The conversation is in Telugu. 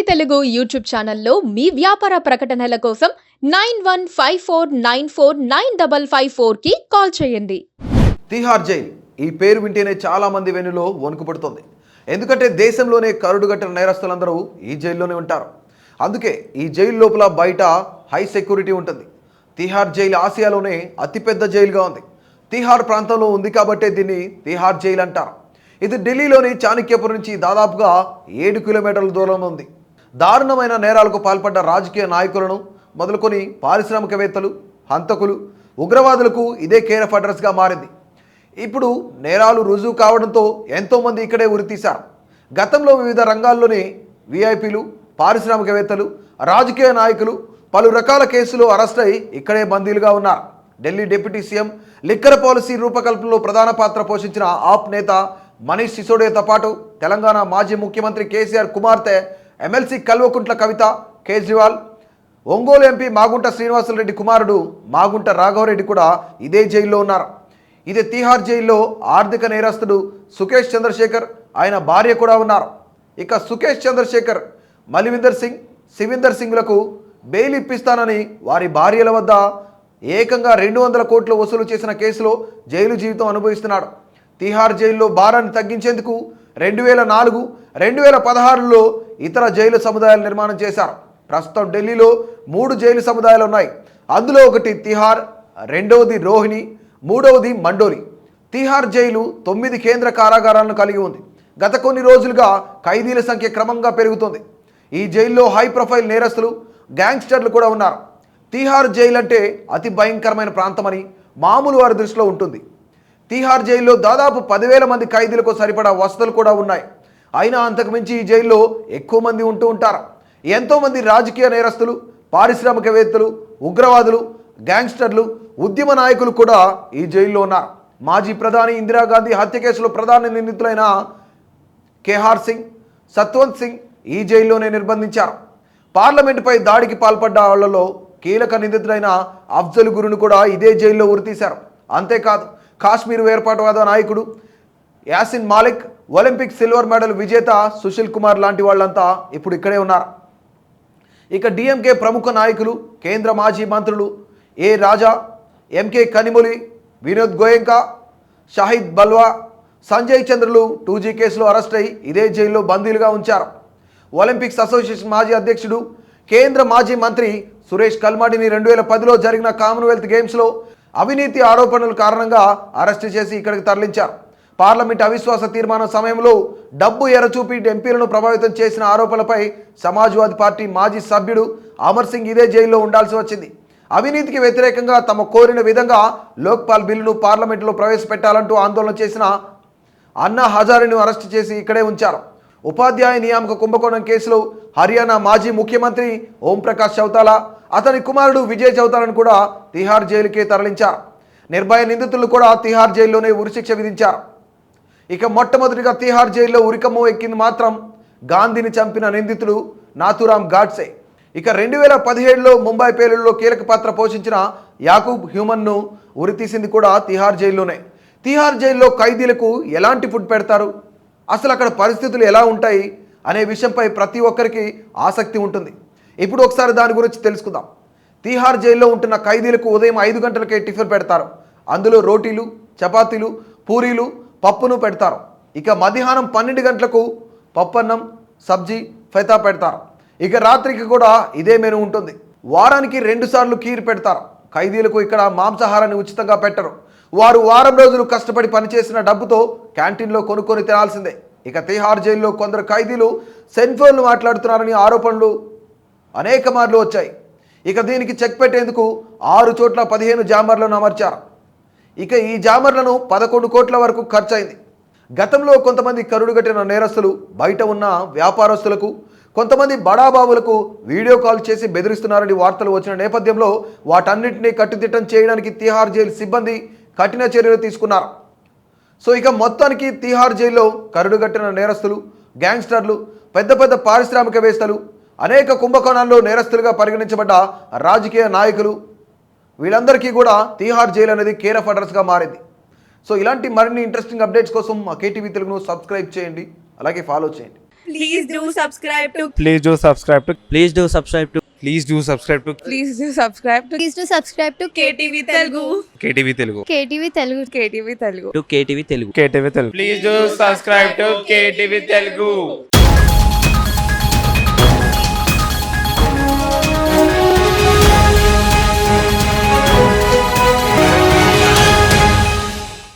తెలుగు యూట్యూబ్ ఛానల్లో మీ వ్యాపార ప్రకటనల కోసం 9154949554 కి కాల్ చేయండి. తిహార్ జైల్ ఈ పేరు వింటేనే చాలా మంది వెన్నులో వణుకు పుడుతుంది. ఎందుకంటే దేశంలోనే కరుడుగట్టిన నేరస్తులందరూ ఈ జైల్లోనే ఉంటారు. అందుకే ఈ జైలు లోపల బయట హై సెక్యూరిటీ ఉంటుంది. తిహార్ జైలు ఆసియాలోనే అతిపెద్ద జైలుగా ఉంది. తిహార్ ప్రాంతంలో ఉంది కాబట్టే దీన్ని తిహార్ జైలు అంటారు. ఇది ఢిల్లీలోని చాణక్యపురం నుంచి దాదాపుగా 7 కిలోమీటర్ల దూరంలో ఉంది. దారుణమైన నేరాలకు పాల్పడ్డ రాజకీయ నాయకులను మొదలుకొని పారిశ్రామికవేత్తలు, హంతకులు, ఉగ్రవాదులకు ఇదే కేర్ ఆఫ్ అడ్రస్గా మారింది. ఇప్పుడు నేరాలు రుజువు కావడంతో ఎంతోమంది ఇక్కడే ఉరితీశారు. గతంలో వివిధ రంగాల్లోని విఐపీలు, పారిశ్రామికవేత్తలు, రాజకీయ నాయకులు పలు రకాల కేసులు అరెస్ట్ అయి ఇక్కడే బందీలుగా ఉన్నారు. Delhi deputy CM liquor policy రూపకల్పనలో ప్రధాన పాత్ర పోషించిన ఆప్ నేత మనీష్ సిసోడియాతో పాటు తెలంగాణ మాజీ ముఖ్యమంత్రి కేసీఆర్ కుమార్తె ఎమ్మెల్సీ కల్వకుంట్ల కవిత, కేజ్రీవాల్, ఒంగోలు ఎంపీ మాగుంట శ్రీనివాసులరెడ్డి కుమారుడు మాగుంట రాఘవరెడ్డి కూడా ఇదే జైల్లో ఉన్నారు. ఇదే తిహార్ జైల్లో ఆర్థిక నేరస్తుడు సుకేష్ చంద్రశేఖర్, ఆయన భార్య కూడా ఉన్నారు. ఇక సుకేష్ చంద్రశేఖర్, మలివిందర్ సింగ్, శివిందర్ సింగ్లకు బెయిల్ ఇప్పిస్తానని వారి భార్యల వద్ద ఏకంగా 200 కోట్లు వసూలు చేసిన కేసులో జైలు జీవితం అనుభవిస్తున్నాడు. తిహార్ జైల్లో భారాన్ని తగ్గించేందుకు 2004, 2016లో ఇతర జైలు సముదాయాలు నిర్మాణం చేశారు. ప్రస్తుతం ఢిల్లీలో 3 జైలు సముదాయాలు ఉన్నాయి. అందులో ఒకటి తిహార్, రెండవది రోహిణి, మూడవది మండోలి. తిహార్ జైలు 9 కేంద్ర కారాగారాలను కలిగి ఉంది. గత కొన్ని రోజులుగా ఖైదీల సంఖ్య క్రమంగా పెరుగుతుంది. ఈ జైల్లో హై ప్రొఫైల్ నేరస్తులు, గ్యాంగ్స్టర్లు కూడా ఉన్నారు. తిహార్ జైలు అంటే అతి భయంకరమైన ప్రాంతమని మామూలు వారి దృష్టిలో ఉంటుంది. తిహార్ జైల్లో దాదాపు 10,000 మంది ఖైదీలకు సరిపడా వసతులు కూడా ఉన్నాయి. అయినా అంతకుమించి ఈ జైల్లో ఎక్కువ మంది ఉంటూ ఉంటారు. ఎంతోమంది రాజకీయ నేరస్తులు, పారిశ్రామికవేత్తలు, ఉగ్రవాదులు, గ్యాంగ్స్టర్లు, ఉద్యమ నాయకులు కూడా ఈ జైల్లో ఉన్నారు. మాజీ ప్రధాని ఇందిరాగాంధీ హత్య కేసులో ప్రధాన నిందితులైన కేహార్ సింగ్, సత్వంత్ సింగ్ ఈ జైల్లోనే నిర్బంధించారు. పార్లమెంటుపై దాడికి పాల్పడ్డ వాళ్లలో కీలక నిందితుడైన అఫ్జల్ గురును కూడా ఇదే జైల్లో ఉరితీశారు. అంతేకాదు కాశ్మీర్ వేర్పాటువాద నాయకుడు Yasin Malik, Olympic silver medal విజేత సుశీల్ కుమార్ లాంటి వాళ్ళంతా ఇప్పుడు ఇక్కడే ఉన్నారు. ఇక డిఎంకే ప్రముఖ నాయకులు, కేంద్ర మాజీ మంత్రులు ఏ రాజా, ఎంకే కనిమొలి, వినోద్ గోయంకా, షాహిద్ బల్వా, సంజయ్ చంద్రలు 2G కేసులో అరెస్ట్ అయి ఇదే జైల్లో బందీలుగా ఉంచారు. ఒలింపిక్స్ అసోసియేషన్ మాజీ అధ్యక్షుడు, కేంద్ర మాజీ మంత్రి సురేష్ కల్మాడిని 2010లో జరిగిన కామన్వెల్త్ గేమ్స్లో అవినీతి ఆరోపణల కారణంగా అరెస్టు చేసి ఇక్కడికి తరలించారు. పార్లమెంట్ అవిశ్వాస తీర్మానం సమయంలో డబ్బు ఎరచూపి ఎంపీలను ప్రభావితం చేసిన ఆరోపణలపై సమాజ్వాదీ పార్టీ మాజీ సభ్యుడు అమర్ సింగ్ ఇదే జైల్లో ఉండాల్సి వచ్చింది. అవినీతికి వ్యతిరేకంగా తమ కోరిన విధంగా లోక్పాల్ బిల్లును పార్లమెంటులో ప్రవేశపెట్టాలంటూ ఆందోళన చేసిన అన్నా హజారేను అరెస్టు చేసి ఇక్కడే ఉంచారు. ఉపాధ్యాయ నియామక కుంభకోణం కేసులో హర్యానా మాజీ ముఖ్యమంత్రి ఓంప్రకాష్ చౌతాలా, అతని కుమారుడు విజయ్ చౌతాలను కూడా తిహార్ జైలుకే తరలించారు. నిర్భయ నిందితులు కూడా తిహార్ జైల్లోనే ఉరిశిక్ష విధించారు. ఇక మొట్టమొదటిగా తిహార్ జైల్లో ఉరికమ్ము ఎక్కింది మాత్రం గాంధీని చంపిన నిందితుడు నాథురామ్ గాడ్సే. ఇక 2017లో ముంబై పేలుళ్లలో కీలక పాత్ర పోషించిన యాకూబ్ హ్యూమన్ను ఉరితీసింది కూడా తిహార్ జైల్లోనే. తిహార్ జైల్లో ఖైదీలకు ఎలాంటి ఫుడ్ పెడతారు, అసలు అక్కడ పరిస్థితులు ఎలా ఉంటాయి అనే విషయంపై ప్రతి ఒక్కరికి ఆసక్తి ఉంటుంది. ఇప్పుడు ఒకసారి దాని గురించి తెలుసుకుందాం. తిహార్ జైల్లో ఉంటున్న ఖైదీలకు ఉదయం 5 గంటలకే టిఫిన్ పెడతారు. అందులో రోటీలు, చపాతీలు, పూరీలు, పప్పును పెడతారు. ఇక మధ్యాహ్నం 12 గంటలకు పప్పన్నం, సబ్జీ, ఫైతా పెడతారు. ఇక రాత్రికి కూడా ఇదే మెనూ ఉంటుంది. వారానికి 2 సార్లు కీర్ పెడతారు. ఖైదీలకు ఇక్కడ మాంసాహారాన్ని ఉచితంగా పెట్టరు. వారు వారం రోజులు కష్టపడి పనిచేసిన డబ్బుతో క్యాంటీన్లో కొనుక్కొని తినాల్సిందే. ఇక తిహార్ జైల్లో కొందరు ఖైదీలు సెల్ ఫోన్లు మాట్లాడుతున్నారని ఆరోపణలు అనేక మార్లు వచ్చాయి. ఇక దీనికి చెక్ పెట్టేందుకు 6 చోట్ల 15 జామర్లను అమర్చారు. ఇక ఈ జామర్లను 11 కోట్ల వరకు ఖర్చయింది. గతంలో కొంతమంది కరుడుగట్టిన నేరస్తులు బయట ఉన్న వ్యాపారస్తులకు, కొంతమంది బడాబాబులకు వీడియో కాల్ చేసి బెదిరిస్తున్నారని వార్తలు వచ్చిన నేపథ్యంలో వాటన్నింటినీ కట్టుదిట్టం చేయడానికి తిహార్ జైలు సిబ్బంది కఠిన చర్యలు తీసుకున్నారు. సో ఇక మొత్తానికి తిహార్ జైల్లో కరుడుగట్టిన నేరస్తులు, గ్యాంగ్స్టర్లు, పెద్ద పెద్ద పారిశ్రామికవేత్తలు, అనేక కుంభకోణాల్లో నేరస్తులుగా పరిగణించబడ్డ రాజకీయ నాయకులు, వీళ్ళందరికీ కూడా తిహార్ జైలు అనేది కేర్ ఆఫ్ అడ్రస్గా మారింది. సో ఇలాంటి మరిన్ని ఇంట్రెస్టింగ్ అప్డేట్స్ కోసం మా కేటీవీ తెలుగును సబ్స్క్రైబ్ చేయండి, అలాగే ఫాలో చేయండి. Please do subscribe to. Please do subscribe to. Please do subscribe to Please do subscribe to Please do subscribe to. Please do subscribe to KTV Telugu. KTV Telugu. KTV Telugu. KTV Telugu. KTV Telugu. KTV Telugu. Please do subscribe to KTV Telugu.